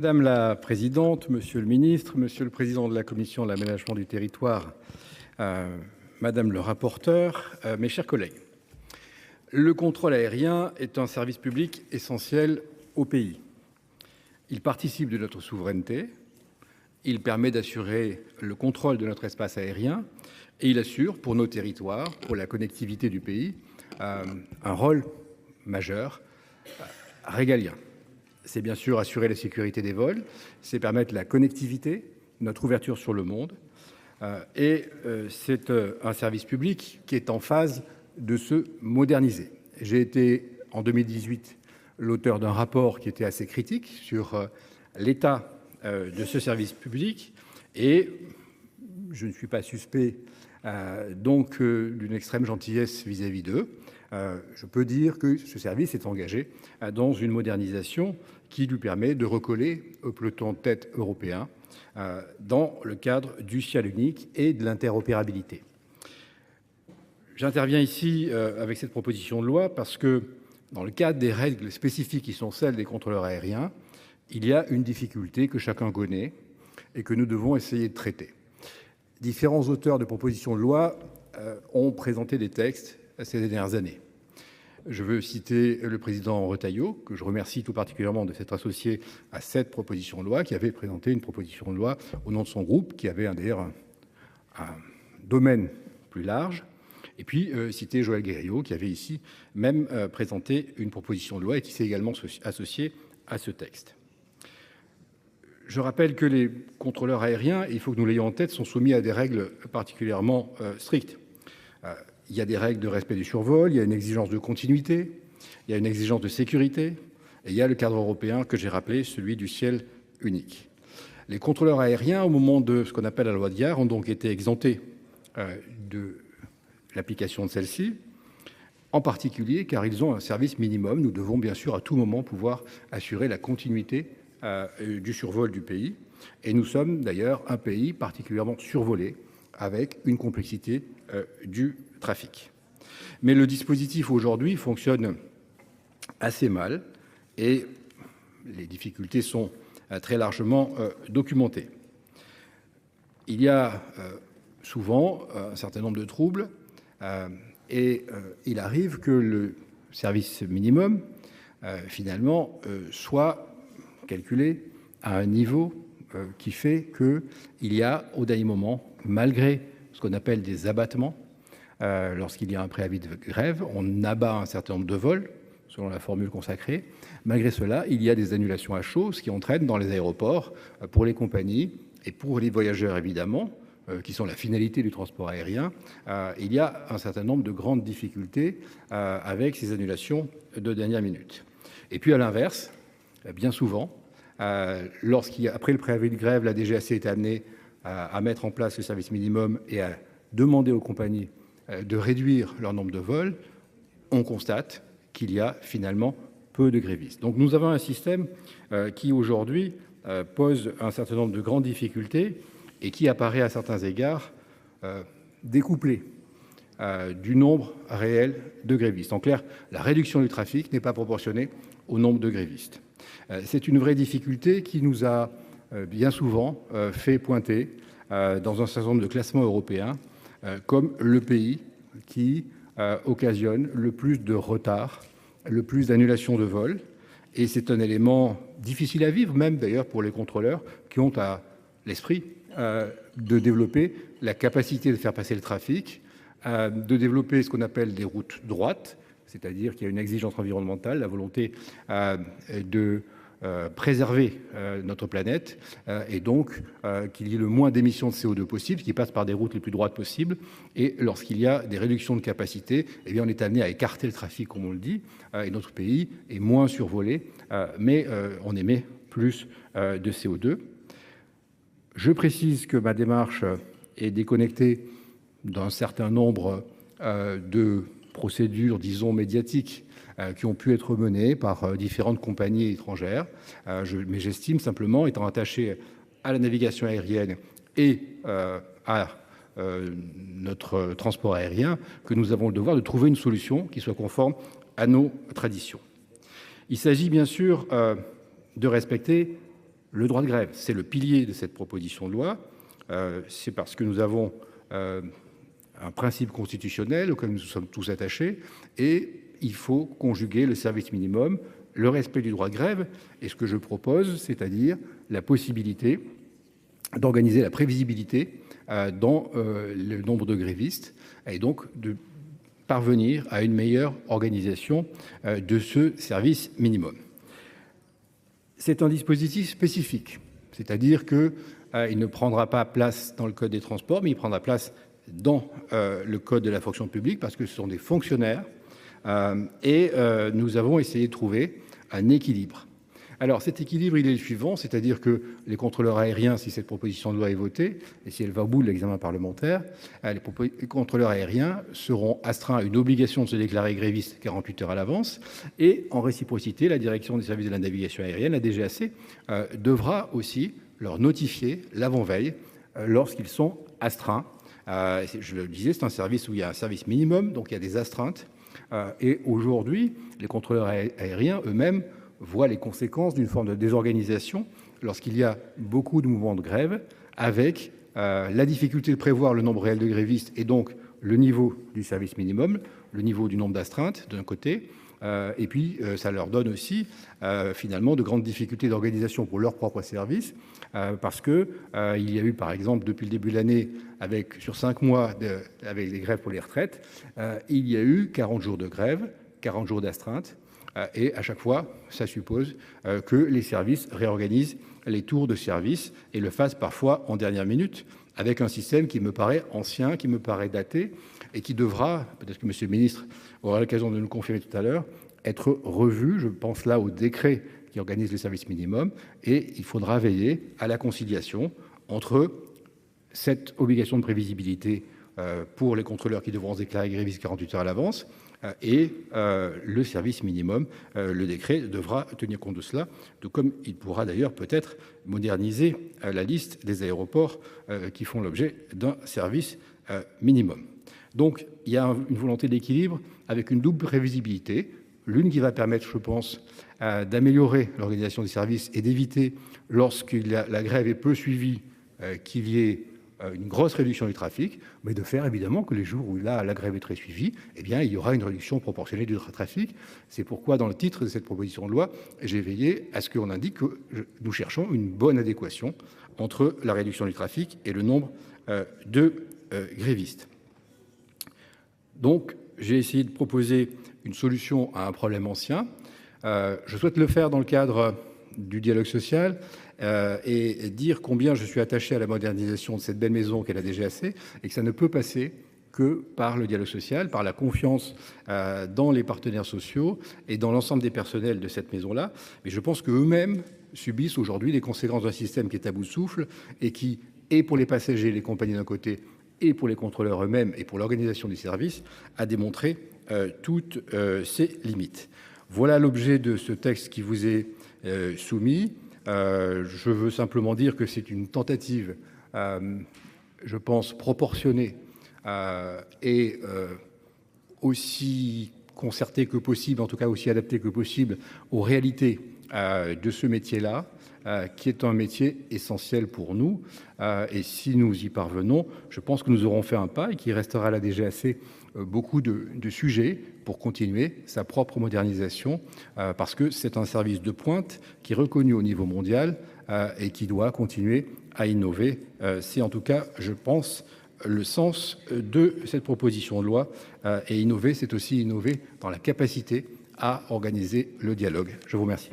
Madame la présidente, monsieur le ministre, monsieur le président de la commission de l'aménagement du territoire, madame le rapporteur, mes chers collègues, le contrôle aérien est un service public essentiel au pays. Il participe de notre souveraineté, il permet d'assurer le contrôle de notre espace aérien et il assure pour nos territoires, pour la connectivité du pays, un rôle majeur, régalien. C'est bien sûr assurer la sécurité des vols, c'est permettre la connectivité, notre ouverture sur le monde. C'est un service public qui est en phase de se moderniser. J'ai été en 2018 l'auteur d'un rapport qui était assez critique sur l'état de ce service public et je ne suis pas suspect donc d'une extrême gentillesse vis-à-vis d'eux. Je peux dire que ce service est engagé dans une modernisation qui lui permet de recoller au peloton de tête européen dans le cadre du ciel unique et de l'interopérabilité. J'interviens ici avec cette proposition de loi parce que dans le cadre des règles spécifiques qui sont celles des contrôleurs aériens, il y a une difficulté que chacun connaît et que nous devons essayer de traiter. Différents auteurs de propositions de loi ont présenté des textes ces dernières années. Je veux citer le président Retailleau, que je remercie tout particulièrement de s'être associé à cette proposition de loi, qui avait présenté une proposition de loi au nom de son groupe, qui avait d'ailleurs un domaine plus large. Et puis citer Joël Guerriau, qui avait ici même présenté une proposition de loi et qui s'est également associé à ce texte. Je rappelle que les contrôleurs aériens, il faut que nous l'ayons en tête, sont soumis à des règles particulièrement strictes. Il y a des règles de respect du survol, il y a une exigence de continuité, il y a une exigence de sécurité, et il y a le cadre européen que j'ai rappelé, celui du ciel unique. Les contrôleurs aériens, au moment de ce qu'on appelle la loi Diard, ont donc été exemptés de l'application de celle-ci, en particulier car ils ont un service minimum. Nous devons bien sûr à tout moment pouvoir assurer la continuité du survol du pays. Et nous sommes d'ailleurs un pays particulièrement survolé, avec une complexité du trafic. Mais le dispositif aujourd'hui fonctionne assez mal et les difficultés sont très largement documentées. Il y a souvent un certain nombre de troubles et il arrive que le service minimum finalement soit calculé à un niveau qui fait qu'il y a au dernier moment, malgré ce qu'on appelle des abattements, lorsqu'il y a un préavis de grève, on abat un certain nombre de vols, selon la formule consacrée. Malgré cela, il y a des annulations à chaud, ce qui entraîne dans les aéroports, pour les compagnies et pour les voyageurs évidemment, qui sont la finalité du transport aérien, il y a un certain nombre de grandes difficultés avec ces annulations de dernière minute. Et puis à l'inverse, bien souvent, après le préavis de grève, la DGAC est amenée à mettre en place le service minimum et à demander aux compagnies de réduire leur nombre de vols, on constate qu'il y a finalement peu de grévistes. Donc nous avons un système qui aujourd'hui pose un certain nombre de grandes difficultés et qui apparaît à certains égards découplé du nombre réel de grévistes. En clair, la réduction du trafic n'est pas proportionnée au nombre de grévistes. C'est une vraie difficulté qui nous a bien souvent fait pointer dans un certain nombre de classements européens comme le pays qui occasionne le plus de retard, le plus d'annulations de vols. Et c'est un élément difficile à vivre, même d'ailleurs pour les contrôleurs qui ont à l'esprit de développer la capacité de faire passer le trafic, de développer ce qu'on appelle des routes droites, c'est-à-dire qu'il y a une exigence environnementale, la volonté de préserver notre planète et donc qu'il y ait le moins d'émissions de CO2 possible, qui passe par des routes les plus droites possibles. Et lorsqu'il y a des réductions de capacité, eh bien on est amené à écarter le trafic, comme on le dit, et notre pays est moins survolé, mais on émet plus de CO2. Je précise que ma démarche est déconnectée d'un certain nombre de procédures, disons, médiatiques qui ont pu être menées par différentes compagnies étrangères. Mais j'estime simplement, étant attaché à la navigation aérienne et à notre transport aérien, que nous avons le devoir de trouver une solution qui soit conforme à nos traditions. Il s'agit bien sûr de respecter Le droit de grève, c'est le pilier de cette proposition de loi. C'est parce que nous avons un principe constitutionnel auquel nous sommes tous attachés et il faut conjuguer le service minimum, le respect du droit de grève et ce que je propose, c'est-à-dire la possibilité d'organiser la prévisibilité dans le nombre de grévistes et donc de parvenir à une meilleure organisation de ce service minimum. C'est un dispositif spécifique, c'est-à-dire qu'il ne prendra pas place dans le Code des transports, mais il prendra place dans le Code de la fonction publique parce que ce sont des fonctionnaires et nous avons essayé de trouver un équilibre. Alors cet équilibre, il est le suivant, c'est-à-dire que les contrôleurs aériens, si cette proposition de loi est votée, et si elle va au bout de l'examen parlementaire, les contrôleurs aériens seront astreints à une obligation de se déclarer grévistes 48 heures à l'avance, et en réciprocité, la direction des services de la navigation aérienne, la DGAC, devra aussi leur notifier l'avant-veille lorsqu'ils sont astreints. Je le disais, c'est un service où il y a un service minimum, donc il y a des astreintes, et aujourd'hui, les contrôleurs aériens eux-mêmes voit les conséquences d'une forme de désorganisation lorsqu'il y a beaucoup de mouvements de grève, avec la difficulté de prévoir le nombre réel de grévistes et donc le niveau du service minimum, le niveau du nombre d'astreintes d'un côté, et puis ça leur donne aussi finalement de grandes difficultés d'organisation pour leur propre service, parce que il y a eu par exemple depuis le début de l'année, sur 5 mois avec les grèves pour les retraites, il y a eu 40 jours de grève, 40 jours d'astreinte. Et à chaque fois, ça suppose que les services réorganisent les tours de service et le fassent parfois en dernière minute, avec un système qui me paraît ancien, qui me paraît daté et qui devra, peut-être que Monsieur le ministre aura l'occasion de nous confirmer tout à l'heure, être revu. Je pense là au décret qui organise le service minimum et il faudra veiller à la conciliation entre cette obligation de prévisibilité pour les contrôleurs qui devront se déclarer grévistes 48 heures à l'avance et le service minimum. Le décret devra tenir compte de cela, tout comme il pourra d'ailleurs peut-être moderniser la liste des aéroports qui font l'objet d'un service minimum. Donc il y a une volonté d'équilibre avec une double prévisibilité, l'une qui va permettre, je pense, d'améliorer l'organisation des services et d'éviter, lorsque la grève est peu suivie, qu'il y ait une grosse réduction du trafic, mais de faire évidemment que les jours où là, la grève est très suivie, eh bien, il y aura une réduction proportionnelle du trafic. C'est pourquoi, dans le titre de cette proposition de loi, j'ai veillé à ce qu'on indique que nous cherchons une bonne adéquation entre la réduction du trafic et le nombre de grévistes. Donc, j'ai essayé de proposer une solution à un problème ancien. Je souhaite le faire dans le cadre du dialogue social et dire combien je suis attaché à la modernisation de cette belle maison qu'est la DGAC et que ça ne peut passer que par le dialogue social, par la confiance dans les partenaires sociaux et dans l'ensemble des personnels de cette maison-là. Mais je pense qu'eux-mêmes subissent aujourd'hui les conséquences d'un système qui est à bout de souffle et qui, et pour les passagers et les compagnies d'un côté, et pour les contrôleurs eux-mêmes et pour l'organisation du service, a démontré toutes ses limites. Voilà l'objet de ce texte qui vous est soumis. Je veux simplement dire que c'est une tentative, je pense, proportionnée et aussi concertée que possible, en tout cas aussi adaptée que possible aux réalités de ce métier-là, qui est un métier essentiel pour nous. Et si nous y parvenons, je pense que nous aurons fait un pas et qu'il restera à la DGAC beaucoup de sujets pour continuer sa propre modernisation, parce que c'est un service de pointe qui est reconnu au niveau mondial et qui doit continuer à innover. C'est en tout cas, je pense, le sens de cette proposition de loi. Et innover, c'est aussi innover dans la capacité à organiser le dialogue. Je vous remercie.